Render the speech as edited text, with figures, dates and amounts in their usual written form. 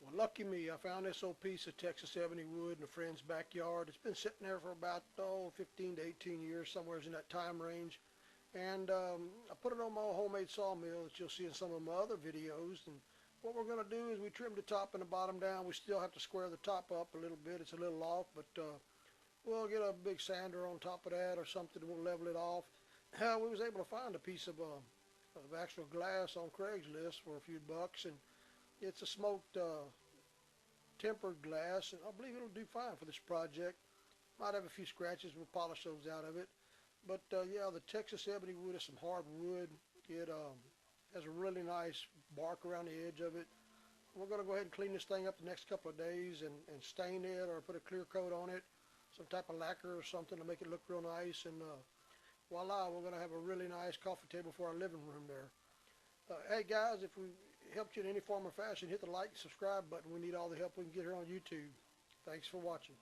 Well, lucky me, I found this old piece of Texas ebony wood in a friend's backyard. It's been sitting there for about 15 to 18 years, somewhere in that time range. And I put it on my homemade sawmill that you'll see in some of my other videos. And what we're going to do is we trim the top and the bottom down. We still have to square the top up a little bit. It's a little off, but we'll get a big sander on top of that or something. We'll level it off. We was able to find a piece of actual glass on Craigslist for a few bucks, and it's a smoked tempered glass, and I believe it'll do fine for this project. Might have a few scratches. We'll polish those out of it. But yeah, the Texas ebony wood is some hard wood. It has a really nice bark around the edge of it. We're going to go ahead and clean this thing up the next couple of days and stain it or put a clear coat on it, some type of lacquer or something to make it look real nice. And voila, we're going to have a really nice coffee table for our living room there. Hey guys, if we helped you in any form or fashion, hit the like and subscribe button. We need all the help we can get here on YouTube. Thanks for watching.